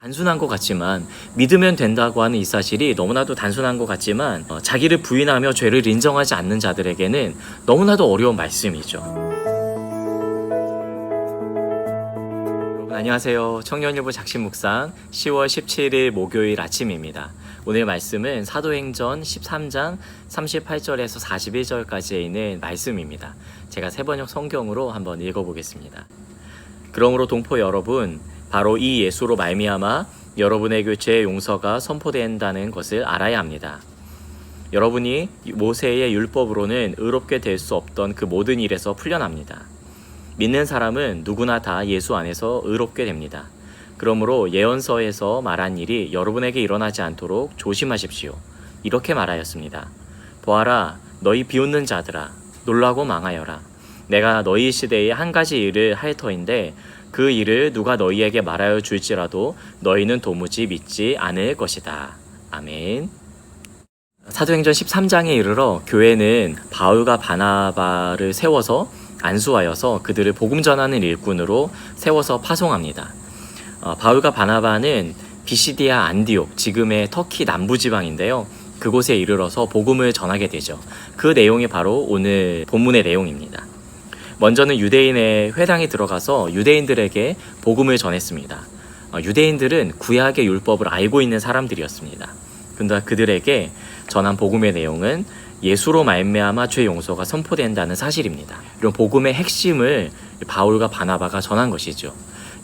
단순한 것 같지만 믿으면 된다고 하는 이 사실이 너무나도 단순한 것 같지만 자기를 부인하며 죄를 인정하지 않는 자들에게는 너무나도 어려운 말씀이죠. 여러분 안녕하세요. 청년일보 작심묵상 10월 17일 목요일 아침입니다. 오늘 말씀은 사도행전 13장 38절에서 41절까지에 있는 말씀입니다. 제가 세번역 성경으로 한번 읽어보겠습니다. 그러므로 동포 여러분, 바로 이 예수로 말미암아 여러분의 죄의 용서가 선포된다는 것을 알아야 합니다. 여러분이 모세의 율법으로는 의롭게 될 수 없던 그 모든 일에서 풀려납니다. 믿는 사람은 누구나 다 예수 안에서 의롭게 됩니다. 그러므로 예언서에서 말한 일이 여러분에게 일어나지 않도록 조심하십시오. 이렇게 말하였습니다. 보아라, 너희 비웃는 자들아, 놀라고 망하여라. 내가 너희 시대에 한 가지 일을 할 터인데 그 일을 누가 너희에게 말하여 줄지라도 너희는 도무지 믿지 않을 것이다. 아멘. 사도행전 13장에 이르러 교회는 바울과 바나바를 세워서 안수하여서 그들을 복음 전하는 일꾼으로 세워서 파송합니다. 바울과 바나바는 비시디아 안디옥, 지금의 터키 남부지방인데요. 그곳에 이르러서 복음을 전하게 되죠. 그 내용이 바로 오늘 본문의 내용입니다. 먼저는 유대인의 회당에 들어가서 유대인들에게 복음을 전했습니다. 유대인들은 구약의 율법을 알고 있는 사람들이었습니다. 근데 그들에게 전한 복음의 내용은 예수로 말미암아 죄 용서가 선포된다는 사실입니다. 이런 복음의 핵심을 바울과 바나바가 전한 것이죠.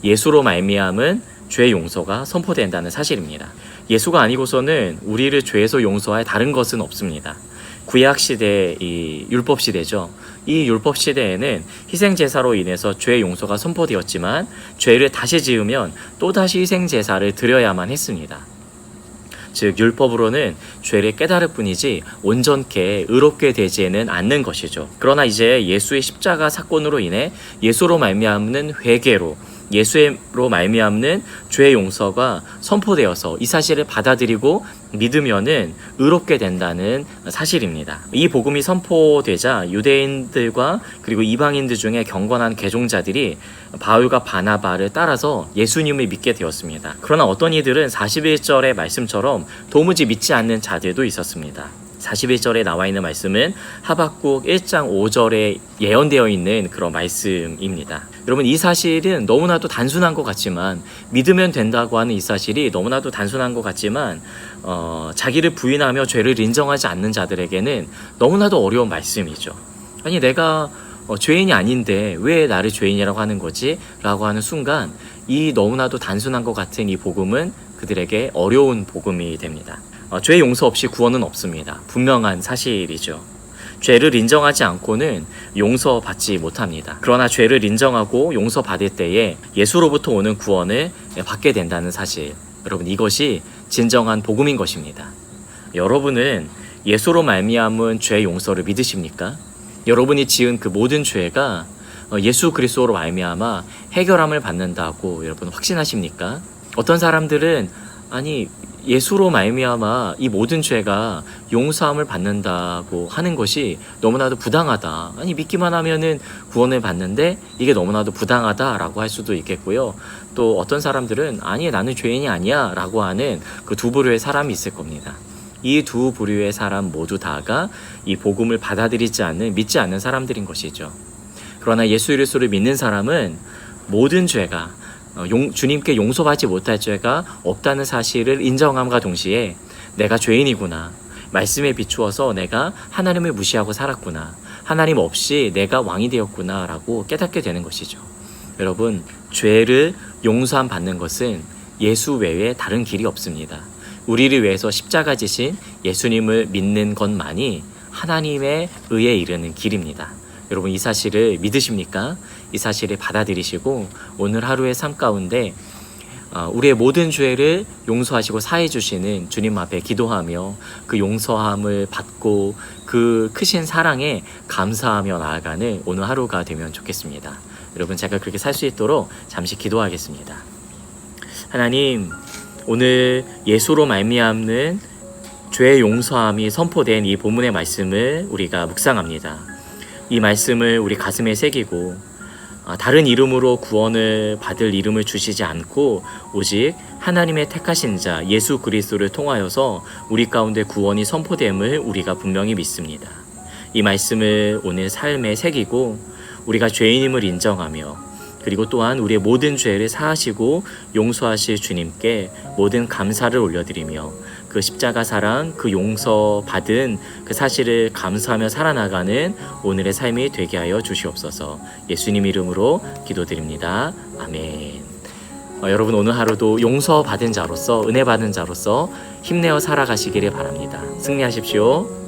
예수로 말미암은 죄 용서가 선포된다는 사실입니다. 예수가 아니고서는 우리를 죄에서 용서할 다른 것은 없습니다. 구약 시대, 이 율법 시대죠. 이 율법 시대에는 희생 제사로 인해서 죄 용서가 선포되었지만 죄를 다시 지으면 또다시 희생 제사를 드려야만 했습니다. 즉 율법으로는 죄를 깨달을 뿐이지 온전케 의롭게 되지는 않는 것이죠. 그러나 이제 예수의 십자가 사건으로 인해 예수로 말미암는 회개로 예수로 말미암는 죄의 용서가 선포되어서 이 사실을 받아들이고 믿으면은 의롭게 된다는 사실입니다. 이 복음이 선포되자 유대인들과 그리고 이방인들 중에 경건한 개종자들이 바울과 바나바를 따라서 예수님을 믿게 되었습니다. 그러나 어떤 이들은 41절의 말씀처럼 도무지 믿지 않는 자들도 있었습니다. 41절에 나와 있는 말씀은 하박국 1장 5절에 예언되어 있는 그런 말씀입니다. 여러분 이 사실은 너무나도 단순한 것 같지만 믿으면 된다고 하는 이 사실이 너무나도 단순한 것 같지만 자기를 부인하며 죄를 인정하지 않는 자들에게는 너무나도 어려운 말씀이죠. 아니 내가 죄인이 아닌데 왜 나를 죄인이라고 하는 거지? 라고 하는 순간 이 너무나도 단순한 것 같은 이 복음은 그들에게 어려운 복음이 됩니다. 죄 용서 없이 구원은 없습니다. 분명한 사실이죠. 죄를 인정하지 않고는 용서받지 못합니다. 그러나 죄를 인정하고 용서받을 때에 예수로부터 오는 구원을 받게 된다는 사실, 여러분 이것이 진정한 복음인 것입니다. 여러분은 예수로 말미암은 죄 용서를 믿으십니까? 여러분이 지은 그 모든 죄가 예수 그리스도로 말미암아 해결함을 받는다고 여러분 확신하십니까? 어떤 사람들은 아니 예수로 말미암아 이 모든 죄가 용서함을 받는다고 하는 것이 너무나도 부당하다. 아니 믿기만 하면은 구원을 받는데 이게 너무나도 부당하다라고 할 수도 있겠고요. 또 어떤 사람들은 아니 나는 죄인이 아니야 라고 하는 그 두 부류의 사람이 있을 겁니다. 이 두 부류의 사람 모두 다가 이 복음을 받아들이지 않는 믿지 않는 사람들인 것이죠. 그러나 예수 그리스도를 믿는 사람은 모든 죄가 주님께 용서받지 못할 죄가 없다는 사실을 인정함과 동시에 내가 죄인이구나. 말씀에 비추어서 내가 하나님을 무시하고 살았구나. 하나님 없이 내가 왕이 되었구나 라고 깨닫게 되는 것이죠. 여러분 죄를 용서함 받는 것은 예수 외에 다른 길이 없습니다. 우리를 위해서 십자가 지신 예수님을 믿는 것만이 하나님의 의에 이르는 길입니다. 여러분 이 사실을 믿으십니까? 이 사실을 받아들이시고 오늘 하루의 삶 가운데 우리의 모든 죄를 용서하시고 사해 주시는 주님 앞에 기도하며 그 용서함을 받고 그 크신 사랑에 감사하며 나아가는 오늘 하루가 되면 좋겠습니다. 여러분 제가 그렇게 살 수 있도록 잠시 기도하겠습니다. 하나님 오늘 예수로 말미암는 죄의 용서함이 선포된 이 본문의 말씀을 우리가 묵상합니다. 이 말씀을 우리 가슴에 새기고 다른 이름으로 구원을 받을 이름을 주시지 않고 오직 하나님의 택하신 자 예수 그리스도를 통하여서 우리 가운데 구원이 선포됨을 우리가 분명히 믿습니다. 이 말씀을 오늘 삶에 새기고 우리가 죄인임을 인정하며 그리고 또한 우리의 모든 죄를 사하시고 용서하실 주님께 모든 감사를 올려드리며 그 십자가 사랑, 그 용서 받은 그 사실을 감사하며 살아나가는 오늘의 삶이 되게 하여 주시옵소서. 예수님 이름으로 기도드립니다. 아멘. 여러분 오늘 하루도 용서 받은 자로서 은혜 받은 자로서 힘내어 살아가시기를 바랍니다. 승리하십시오.